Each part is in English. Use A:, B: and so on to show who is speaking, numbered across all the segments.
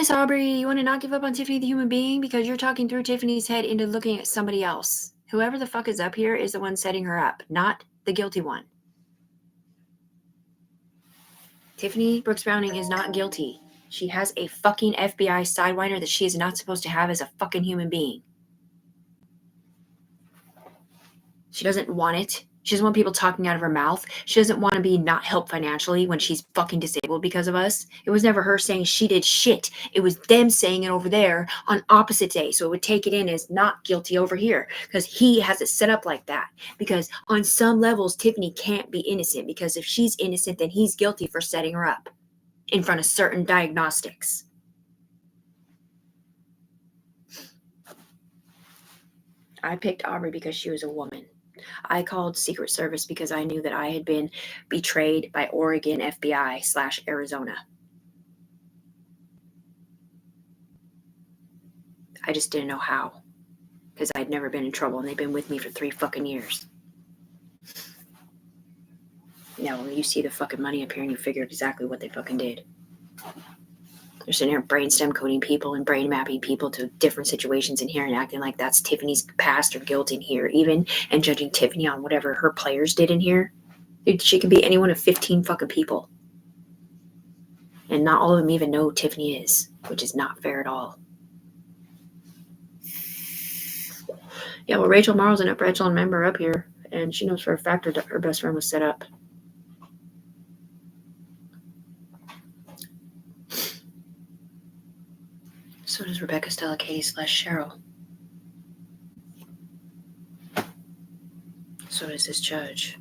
A: Miss Aubrey, you want to not give up on Tiffany the human being because you're talking through Tiffany's head into looking at somebody else. Whoever the fuck is up here is the one setting her up, not the guilty one. Tiffany Brooks Browning is not guilty. She has a fucking FBI sidewinder that she is not supposed to have as a fucking human being. She doesn't want it. She doesn't want people talking out of her mouth. She doesn't want to be not helped financially when she's fucking disabled because of us. It was never her saying she did shit. It was them saying it over there on opposite day. So it would take it in as not guilty over here because he has it set up like that. Because on some levels, Tiffany can't be innocent because if she's innocent, then he's guilty for setting her up in front of certain diagnostics. I picked Aubrey because she was a woman. I called Secret Service because I knew that I had been betrayed by Oregon FBI / Arizona. I just didn't know how because I'd never been in trouble and they've been with me for 3 fucking years. Now, when you see the fucking money up here and you figure exactly what they fucking did. They're sitting here brainstem coding people and brain mapping people to different situations in here and acting like that's Tiffany's past or guilt in here even, and judging Tiffany on whatever her players did in here. She could be any one of 15 fucking people. And not all of them even know who Tiffany is, which is not fair at all. Yeah, well, Rachel Marl's an Echelon member up here, and she knows for a fact her best friend was set up. So does Rebecca Stella Katie / Cheryl. So does this judge.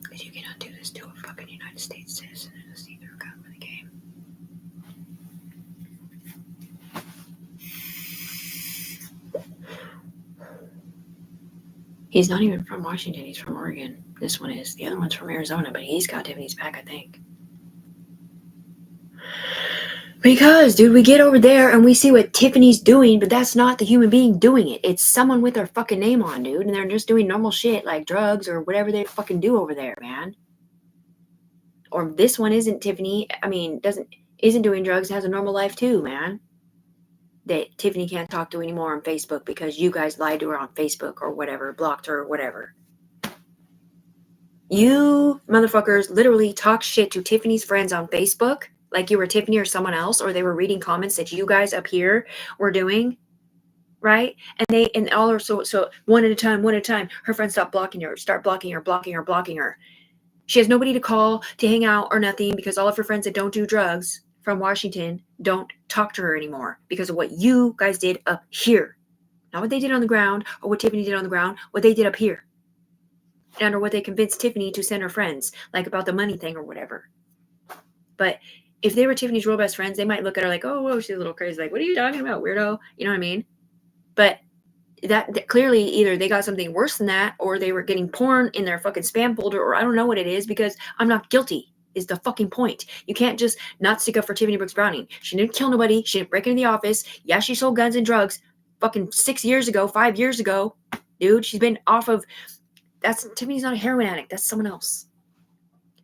A: Because you cannot do this to a fucking United States citizen and it's either a gun for the game. He's not even from Washington, he's from Oregon. This one is. The other one's from Arizona, but he's got Tiffany's back, I think. Because, dude, we get over there and we see what Tiffany's doing, but that's not the human being doing it. It's someone with their fucking name on, dude, and they're just doing normal shit like drugs or whatever they fucking do over there, man. Or this one isn't Tiffany. I mean, isn't doing drugs, has a normal life too, man. That Tiffany can't talk to anymore on Facebook because you guys lied to her on Facebook or whatever, blocked her or whatever. You motherfuckers literally talk shit to Tiffany's friends on Facebook like you were Tiffany or someone else, or they were reading comments that you guys up here were doing, right? And all are so one at a time, her friends start blocking her. She has nobody to call, to hang out or nothing because all of her friends that don't do drugs from Washington don't talk to her anymore because of what you guys did up here. Not what they did on the ground or what Tiffany did on the ground, what they did up here. And or what they convinced Tiffany to send her friends, like about the money thing or whatever. But if they were Tiffany's real best friends, they might look at her like, oh, whoa, she's a little crazy. Like, what are you talking about, weirdo? You know what I mean? But that clearly either they got something worse than that or they were getting porn in their fucking spam folder or I don't know what it is because I'm not guilty is the fucking point. You can't just not stick up for Tiffany Brooks Browning. She didn't kill nobody. She didn't break into the office. Yeah, she sold guns and drugs fucking 5 years ago. Dude, she's been off of... Tiffany's not a heroin addict. That's someone else.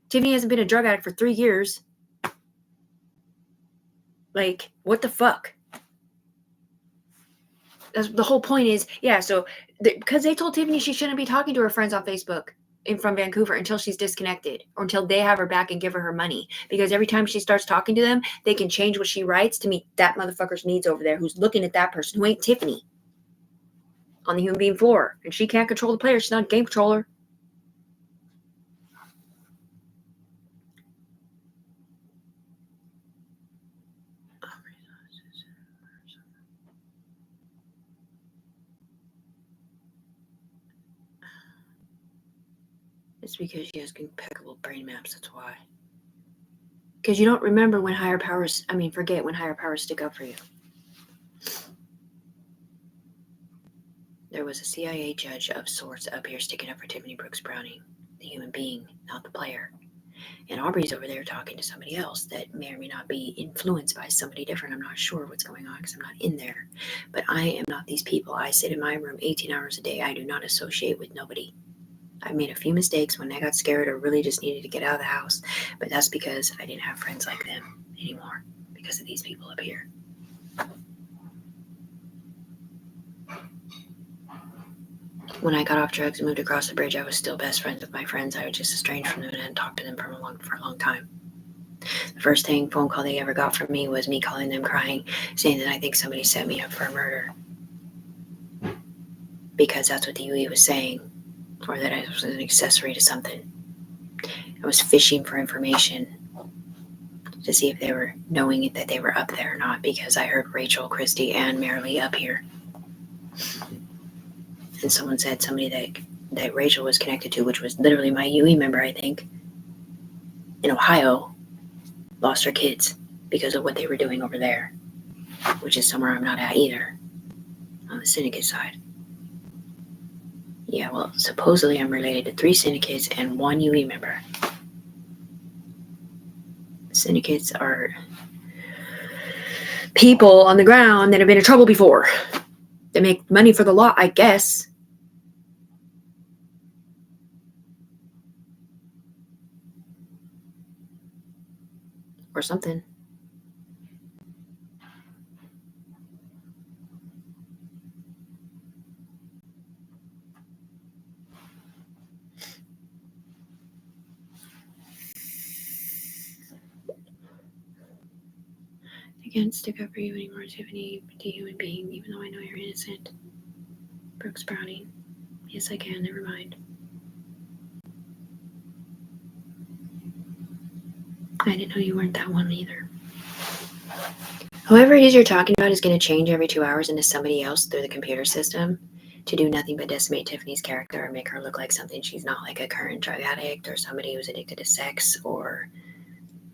A: Tiffany hasn't been a drug addict for 3 years. Like, what the fuck? That's the whole point is, yeah, so because they told Tiffany she shouldn't be talking to her friends on Facebook from Vancouver until she's disconnected or until they have her back and give her money. Because every time she starts talking to them, they can change what she writes to meet that motherfucker's needs over there who's looking at that person who ain't Tiffany on the human being floor. And she can't control the player. She's not a game controller. It's because she has impeccable brain maps, that's why. Because you don't remember when forget when higher powers stick up for you. There was a CIA judge of sorts up here sticking up for Tiffany Brooks Browning, the human being, not the player. And Aubrey's over there talking to somebody else that may or may not be influenced by somebody different. I'm not sure what's going on because I'm not in there. But I am not these people. I sit in my room 18 hours a day. I do not associate with nobody. I made a few mistakes when I got scared or really just needed to get out of the house. But that's because I didn't have friends like them anymore because of these people up here. When I got off drugs and moved across the bridge, I was still best friends with my friends. I was just estranged from them and hadn't talked to them for a long time. The first phone call they ever got from me was me calling them crying, saying that I think somebody set me up for a murder. Because that's what the UE was saying, or that I was an accessory to something. I was fishing for information to see if they were knowing that they were up there or not, because I heard Rachel, Christy, and Marilee up here. And someone said somebody that Rachel was connected to, which was literally my UE member, I think, in Ohio, lost her kids because of what they were doing over there, which is somewhere I'm not at either, on the syndicate side. Yeah, well, supposedly I'm related to 3 syndicates and 1 UE member. Syndicates are people on the ground that have been in trouble before. They make money for the law, I guess. Or something. I can't stick up for you anymore, Tiffany, the human being, even though I know you're innocent. Brooks Browning. Yes, I can. Never mind. I didn't know you weren't that one either. Whoever it is you're talking about is going to change every 2 hours into somebody else through the computer system to do nothing but decimate Tiffany's character or make her look like something she's not, like a current drug addict or somebody who's addicted to sex or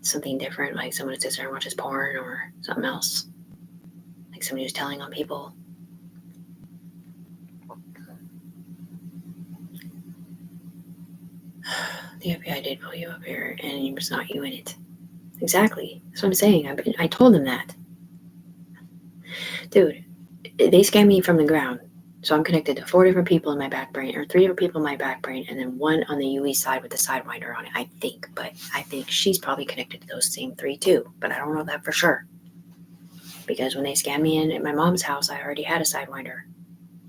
A: something different, like someone who sits there and watches porn or something else, like somebody who's telling on people. The FBI did pull you up here, and it was not you in it. Exactly. That's what I'm saying. I told them that. Dude, they scammed me from the ground. So I'm connected to 4 different people in my back brain, or 3 different people in my back brain, and then 1 on the UE side with the Sidewinder on it, I think. But I think she's probably connected to those same 3 too. But I don't know that for sure. Because when they scammed me in at my mom's house, I already had a Sidewinder.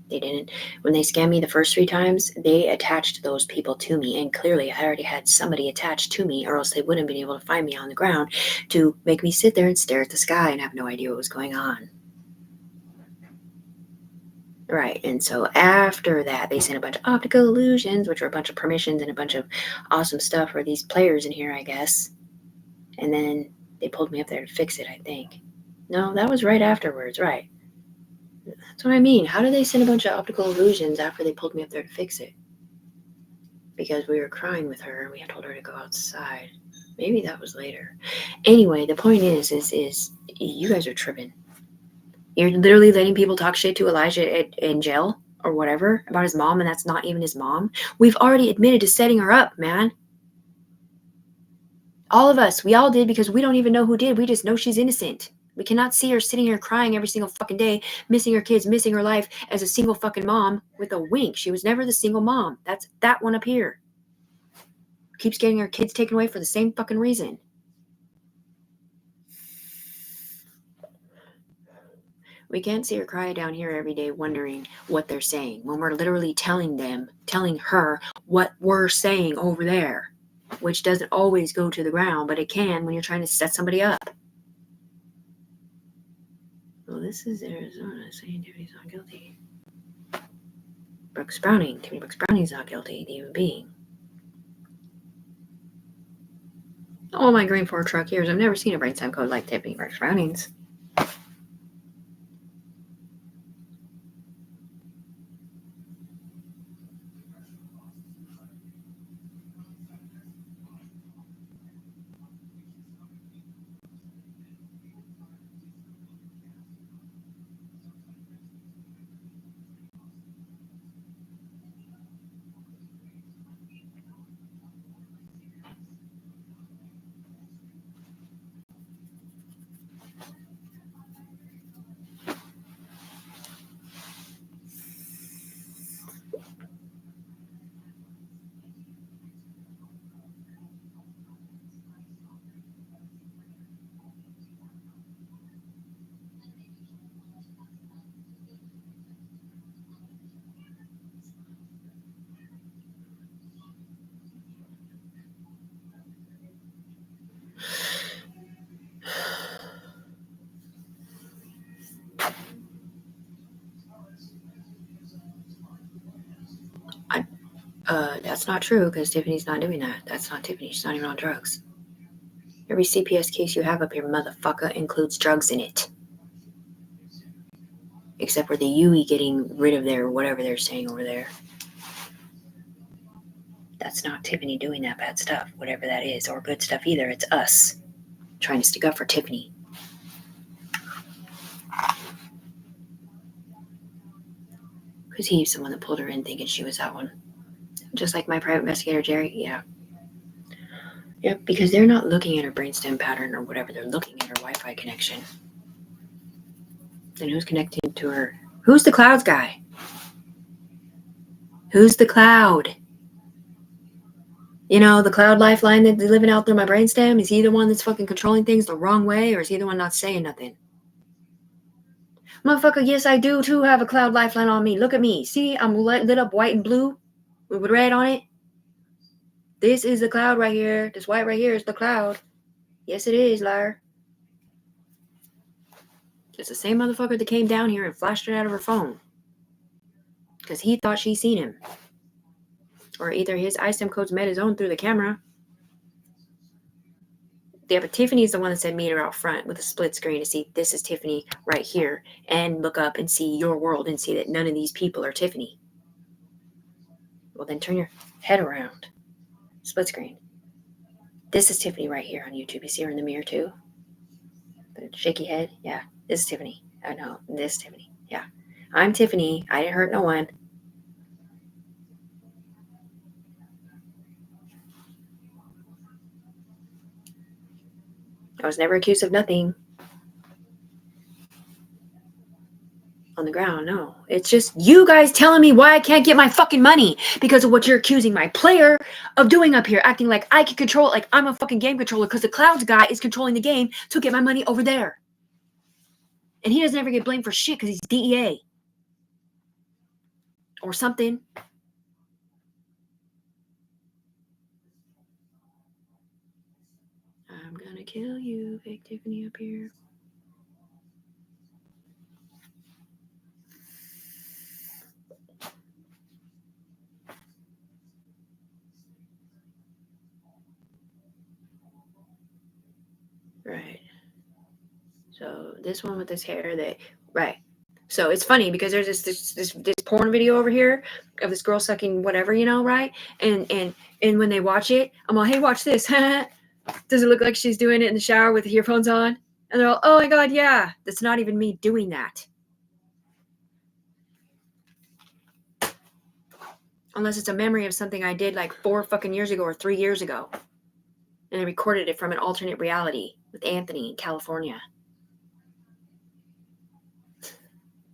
A: They didn't. When they scammed me the first 3 times, they attached those people to me. And clearly, I already had somebody attached to me, or else they wouldn't have been able to find me on the ground to make me sit there and stare at the sky and have no idea what was going on. Right. And so after that, they sent a bunch of optical illusions, which were a bunch of permissions and a bunch of awesome stuff for these players in here, I guess. And then they pulled me up there to fix it, I think. No, that was right afterwards. Right. That's what I mean. How did they send a bunch of optical illusions after they pulled me up there to fix it? Because we were crying with her and we had told her to go outside. Maybe that was later. Anyway, the point is you guys are tripping. You're literally letting people talk shit to Elijah in jail or whatever about his mom, and that's not even his mom. We've already admitted to setting her up, man. All of us, we all did, because we don't even know who did. We just know she's innocent. We cannot see her sitting here crying every single fucking day, missing her kids, missing her life as a single fucking mom with a wink. She was never the single mom. That's that one up here. Keeps getting her kids taken away for the same fucking reason. We can't see her cry down here every day wondering what they're saying when we're literally telling her what we're saying over there, which doesn't always go to the ground, but it can when you're trying to set somebody up. Well, this is Arizona saying Tiffany's not guilty. Tiffany Brooks Browning's not guilty, the human being. All my Green 4 truck years, I've never seen a brainstem code like Tiffany Brooks Browning's. That's not true because Tiffany's not doing that. That's not Tiffany. She's not even on drugs. Every CPS case you have up here, motherfucker, includes drugs in it. Except for the Yui getting rid of their whatever they're saying over there. That's not Tiffany doing that bad stuff, whatever that is, or good stuff either. It's us trying to stick up for Tiffany. Because he's the one that pulled her in thinking she was that one. Just like my private investigator, Jerry. Yeah. Yep, because they're not looking at her brainstem pattern or whatever. They're looking at her Wi-Fi connection. And who's connecting to her? Who's the clouds guy? Who's the cloud? You know, the cloud lifeline that's living out through my brainstem? Is he the one that's fucking controlling things the wrong way? Or is he the one not saying nothing? Motherfucker, yes, I do too have a cloud lifeline on me. Look at me. See, I'm lit up white and blue with red on it. This is the cloud right here. This white right here is the cloud. Yes, it is, liar. It's the same motherfucker that came down here and flashed it out of her phone. Because he thought she seen him. Or either his ISIM codes met his own through the camera. Yeah, but Tiffany's the one that said meet her out front with a split screen to see this is Tiffany right here. And look up and see your world and see that none of these people are Tiffany. Well, then turn your head around. Split screen. This is Tiffany right here on YouTube. You see her in the mirror too? The shaky head? Yeah. This is Tiffany. I know. This is Tiffany. Yeah. I'm Tiffany. I didn't hurt no one. I was never accused of nothing. On the ground, no. It's just you guys telling me why I can't get my fucking money because of what you're accusing my player of doing up here, acting like I can control it, like I'm a fucking game controller because the clouds guy is controlling the game to get my money over there. And he doesn't ever get blamed for shit because he's DEA. Or something. I'm gonna kill you, fake Tiffany up here. Right. So this one with this hair that right. So it's funny because there's this porn video over here of this girl sucking whatever, you know, right? And when they watch it, I'm all, hey, watch this. Does it look like she's doing it in the shower with the earphones on? And they're all, oh my God, yeah. That's not even me doing that. Unless it's a memory of something I did like 4 fucking years ago or 3 years ago. And I recorded it from an alternate reality with Anthony in California.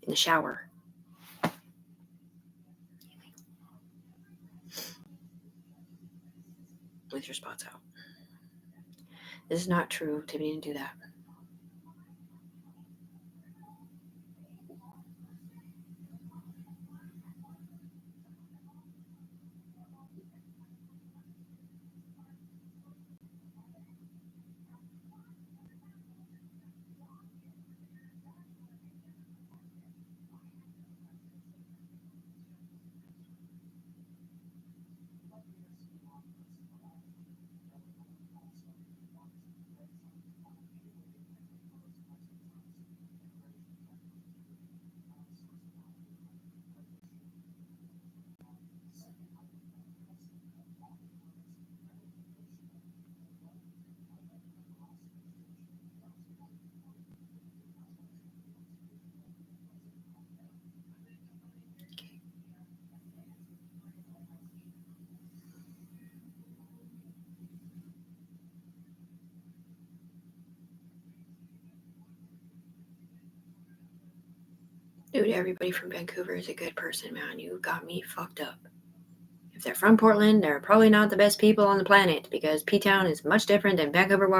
A: In the shower. With your spots out. This is not true. Tiffany didn't do that. Dude, everybody from Vancouver is a good person, man. You got me fucked up. If they're from Portland, they're probably not the best people on the planet because P-Town is much different than Vancouver, Washington.